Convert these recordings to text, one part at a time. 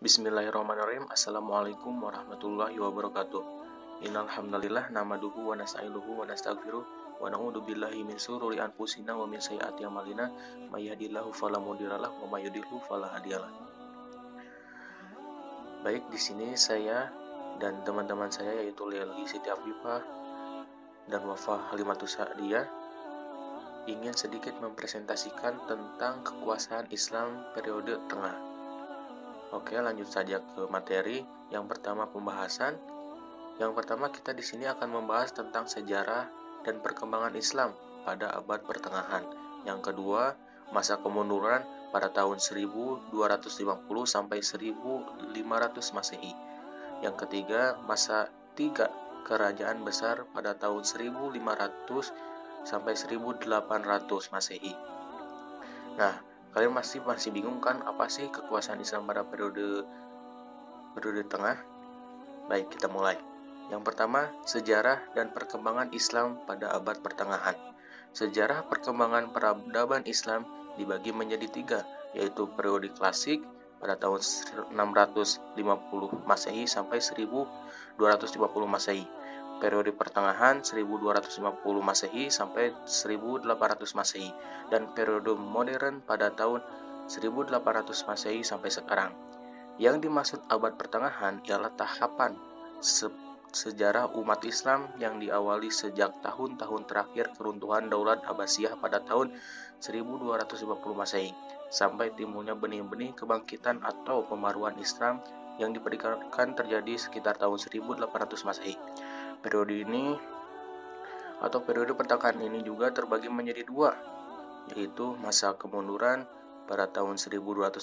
Bismillahirrahmanirrahim. Assalamualaikum warahmatullahi wabarakatuh. Innal hamdalillah nahmaduhu wa nasta'inuhu wa nastaghfiruh wa na'udzu billahi min shururi anfusina wa min sayyiati a'malina may yahdihillahu fala mudhillalah wa may yudhlil fala hadiyalah. Baik, di sini saya dan teman-teman saya yaitu Leli Siti Afifah dan Wafa Halimatus Sa'diyah ingin sedikit mempresentasikan tentang kekuasaan Islam periode tengah. Oke, lanjut saja ke materi. Yang pertama pembahasan. Yang pertama kita di sini akan membahas tentang sejarah dan perkembangan Islam pada abad pertengahan. Yang kedua, masa kemunduran pada tahun 1250 sampai 1500 Masehi. Yang ketiga, masa 3 kerajaan besar pada tahun 1500 sampai 1800 Masehi. Nah, kalian masih bingung kan apa sih kekuasaan Islam pada periode tengah? Baik, kita mulai. Yang pertama, sejarah dan perkembangan Islam pada abad pertengahan. Sejarah perkembangan peradaban Islam dibagi menjadi 3, yaitu periode klasik pada tahun 650 Masehi sampai 1250 Masehi. Periode pertengahan 1250 Masehi sampai 1800 Masehi dan periode modern pada tahun 1800 Masehi sampai sekarang. Yang dimaksud abad pertengahan ialah tahapan sejarah umat Islam yang diawali sejak tahun-tahun terakhir keruntuhan Daulat Abbasiyah pada tahun 1250 Masehi sampai timbulnya benih-benih kebangkitan atau pembaruan Islam yang diperkirakan terjadi sekitar tahun 1800 Masehi. Periode ini atau periode pertengahan ini juga terbagi menjadi 2, yaitu masa kemunduran pada tahun 1250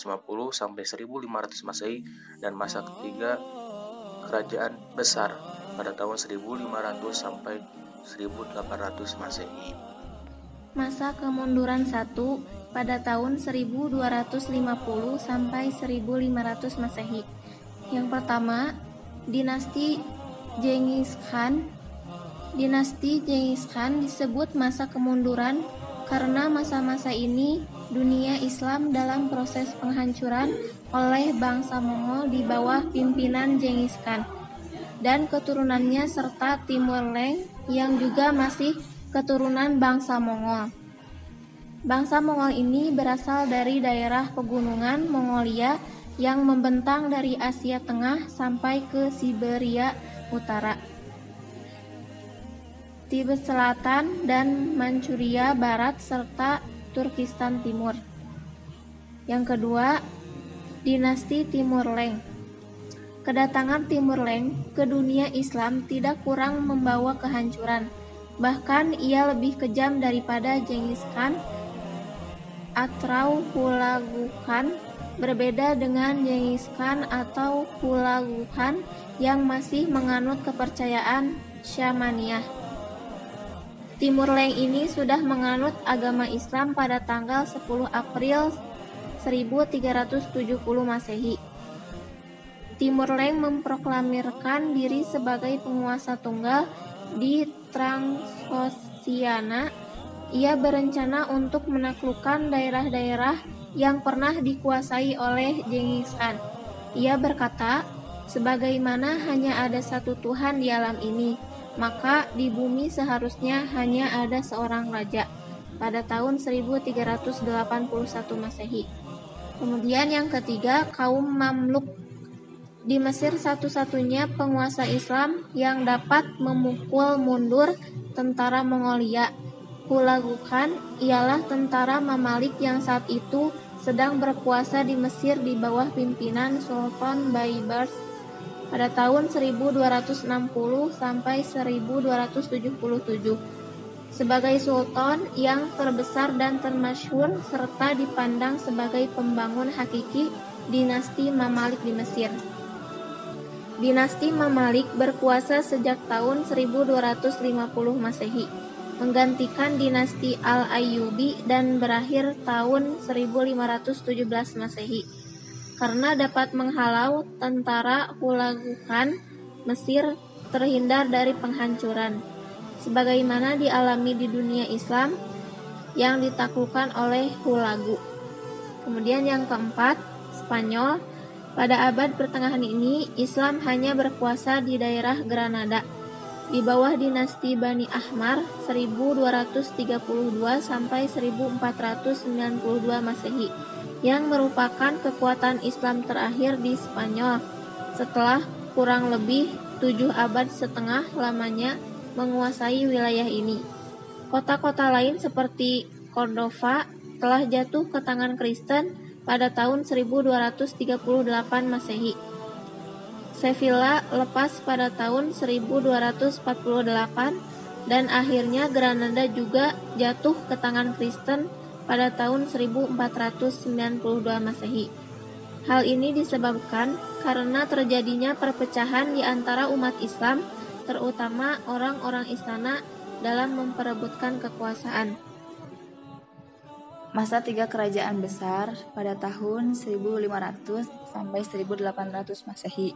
sampai 1500 Masehi dan masa ketiga kerajaan besar pada tahun 1500 sampai 1800 Masehi. Masa kemunduran 1 pada tahun 1250 sampai 1500 Masehi. Yang pertama, dinasti Genghis Khan. Dinasti Genghis Khan disebut masa kemunduran karena masa-masa ini dunia Islam dalam proses penghancuran oleh bangsa Mongol di bawah pimpinan Genghis Khan dan keturunannya serta Timur Leng yang juga masih keturunan bangsa Mongol. Bangsa Mongol ini berasal dari daerah pegunungan Mongolia yang membentang dari Asia Tengah sampai ke Siberia Utara, Tibet Selatan dan Manchuria Barat serta Turkistan Timur. Yang kedua, dinasti Timur Leng. Kedatangan Timur Leng ke dunia Islam tidak kurang membawa kehancuran. Bahkan ia lebih kejam daripada Genghis Khan atau Hulagu Khan. Berbeda dengan Genghis Khan atau Hulagu Khan yang masih menganut kepercayaan Syamaniah. Timur Leng ini sudah menganut agama Islam pada tanggal 10 April 1370 Masehi. Timur Leng memproklamirkan diri sebagai penguasa tunggal di Transoxiana. Ia berencana untuk menaklukkan daerah-daerah yang pernah dikuasai oleh Genghis Khan. Ia berkata, sebagaimana hanya ada satu Tuhan di alam ini, maka di bumi seharusnya hanya ada seorang raja pada tahun 1381 Masehi. Kemudian yang ketiga, kaum Mamluk. Di Mesir satu-satunya penguasa Islam yang dapat memukul mundur tentara Mongolia, Hulagu Khan, ialah tentara Mamalik yang saat itu sedang berkuasa di Mesir di bawah pimpinan Sultan Baybars pada tahun 1260 sampai 1277. Sebagai sultan yang terbesar dan termasyhur serta dipandang sebagai pembangun hakiki dinasti Mamalik di Mesir. Dinasti Mamalik berkuasa sejak tahun 1250 Masehi, menggantikan dinasti Al-Ayyubi dan berakhir tahun 1517 Masehi. Karena dapat menghalau tentara Hulagu Khan, Mesir terhindar dari penghancuran, sebagaimana dialami di dunia Islam yang ditaklukkan oleh Hulagu. Kemudian yang keempat, Spanyol. Pada abad pertengahan ini, Islam hanya berkuasa di daerah Granada. Di bawah dinasti Bani Ahmar 1232 sampai 1492 Masehi, yang merupakan kekuatan Islam terakhir di Spanyol setelah kurang lebih 7,5 abad lamanya menguasai wilayah ini. Kota-kota lain seperti Cordova telah jatuh ke tangan Kristen pada tahun 1238 Masehi. Sevilla lepas pada tahun 1248 dan akhirnya Granada juga jatuh ke tangan Kristen pada tahun 1492 Masehi. Hal ini disebabkan karena terjadinya perpecahan di antara umat Islam, terutama orang-orang istana dalam memperebutkan kekuasaan. Masa 3 kerajaan besar pada tahun 1500 sampai 1800 Masehi,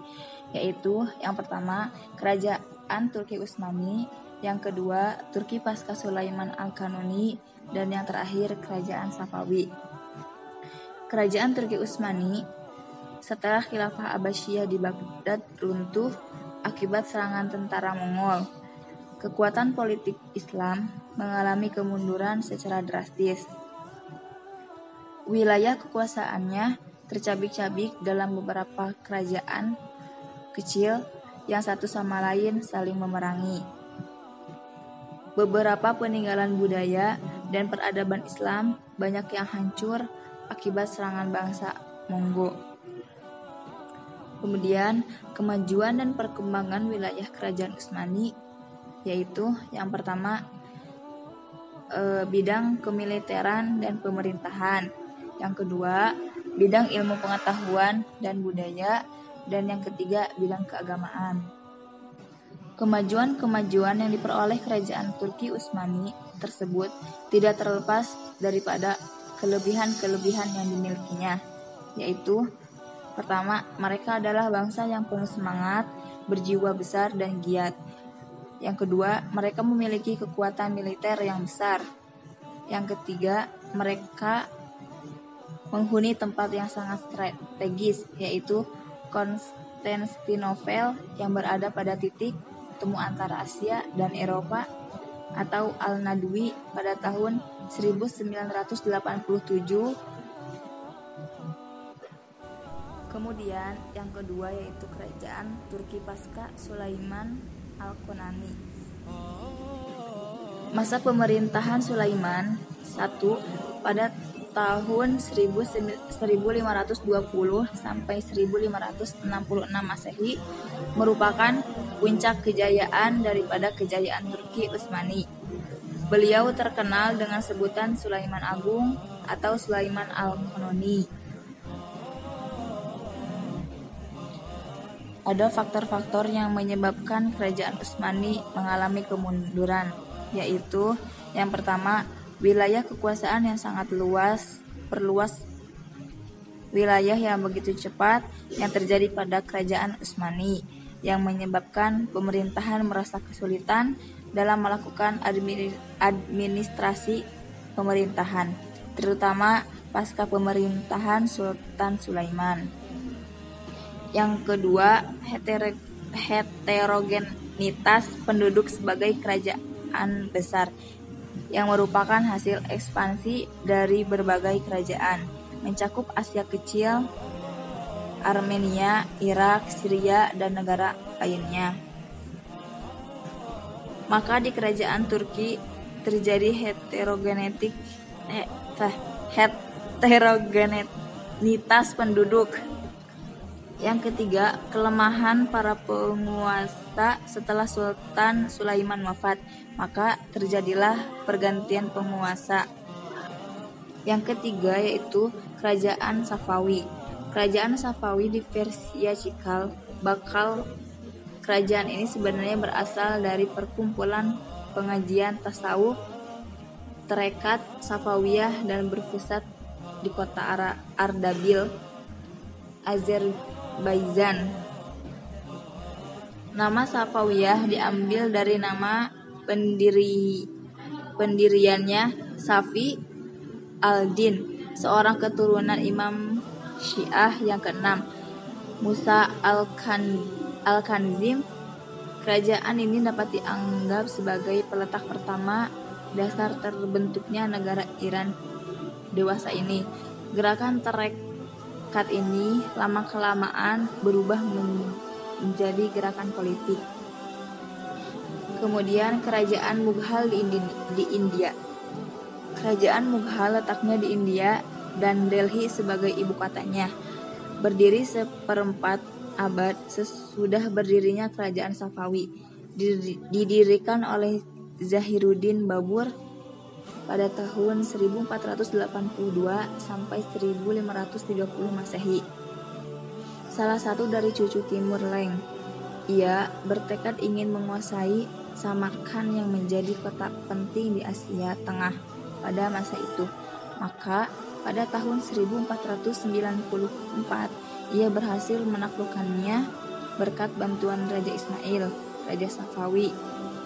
yaitu yang pertama Kerajaan Turki Utsmani, yang kedua Turki pasca Sulaiman Al-Kanuni, dan yang terakhir Kerajaan Safawi. Kerajaan Turki Utsmani setelah Khilafah Abbasiyah di Baghdad runtuh akibat serangan tentara Mongol. Kekuatan politik Islam mengalami kemunduran secara drastis. Wilayah kekuasaannya tercabik-cabik dalam beberapa kerajaan kecil yang satu sama lain saling memerangi. Beberapa peninggalan budaya dan peradaban Islam banyak yang hancur akibat serangan bangsa Mongol. Kemudian, kemajuan dan perkembangan wilayah kerajaan Utsmani, yaitu yang pertama bidang kemiliteran dan pemerintahan, yang kedua bidang ilmu pengetahuan dan budaya, dan yang ketiga bidang keagamaan. Kemajuan-kemajuan yang diperoleh kerajaan Turki Utsmani tersebut tidak terlepas daripada kelebihan-kelebihan yang dimilikinya, yaitu pertama, mereka adalah bangsa yang penuh semangat, berjiwa besar dan giat. Yang kedua, mereka memiliki kekuatan militer yang besar. Yang ketiga, mereka menghuni tempat yang sangat strategis, yaitu Konstantinopel yang berada pada titik temu antara Asia dan Eropa, atau Al-Nadwi pada tahun 1987. Kemudian yang kedua yaitu kerajaan Turki pasca Sulaiman Al-Kanuni. Masa pemerintahan Sulaiman I pada tahun 1520 sampai 1566 Masehi merupakan puncak kejayaan daripada kejayaan Turki Utsmani. Beliau terkenal dengan sebutan Sulaiman Agung atau Sulaiman Al-Kanuni. Ada faktor-faktor yang menyebabkan kerajaan Utsmani mengalami kemunduran, yaitu yang pertama, wilayah kekuasaan yang sangat luas, perluas wilayah yang begitu cepat yang terjadi pada kerajaan Utsmani, yang menyebabkan pemerintahan merasa kesulitan dalam melakukan administrasi pemerintahan, terutama pasca pemerintahan Sultan Sulaiman. Yang kedua, heterogenitas penduduk sebagai kerajaan besar, yang merupakan hasil ekspansi dari berbagai kerajaan, mencakup Asia Kecil, Armenia, Irak, Syria, dan negara lainnya. Maka di kerajaan Turki terjadi heterogenitas penduduk. Yang ketiga, kelemahan para penguasa setelah Sultan Sulaiman wafat, maka terjadilah pergantian penguasa. Yang ketiga yaitu kerajaan Safawi. Kerajaan Safawi di Persia Cikal bakal. Kerajaan ini sebenarnya berasal dari perkumpulan pengajian tasawuf Tarekat Safawiyah dan berpusat di kota Ardabil, Azerbaijan. Nama Safawiyah diambil dari nama pendiriannya, Safi al-Din, seorang keturunan Imam Syiah yang keenam. Musa Al-Kanzim. Kerajaan ini dapat dianggap sebagai peletak pertama dasar terbentuknya negara Iran dewasa ini. Gerakan tarekat ini lama-kelamaan berubah menjadi gerakan politik. Kemudian kerajaan Mughal di India. Kerajaan Mughal letaknya di India dan Delhi sebagai ibu kotanya. Berdiri seperempat abad sesudah berdirinya kerajaan Safawi. Didirikan oleh Zahiruddin Babur pada tahun 1482 sampai 1530 Masehi. Salah satu dari cucu Timur Leng. Ia bertekad ingin menguasai Samarkand yang menjadi kota penting di Asia Tengah pada masa itu. Maka pada tahun 1494 ia berhasil menaklukkannya berkat bantuan Raja Ismail, Raja Safawi.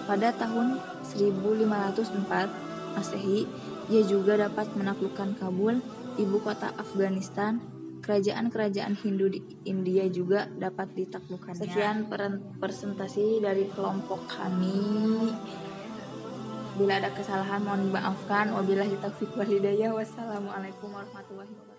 Pada tahun 1504 Masehi, ia juga dapat menaklukkan Kabul, ibu kota Afghanistan. Kerajaan-kerajaan Hindu di India juga dapat ditaklukkannya. Sekian presentasi dari kelompok kami. Bila ada kesalahan mohon dimaafkan. Wabillahi taufiq wal hidayah. Wassalamualaikum warahmatullahi wabarakatuh.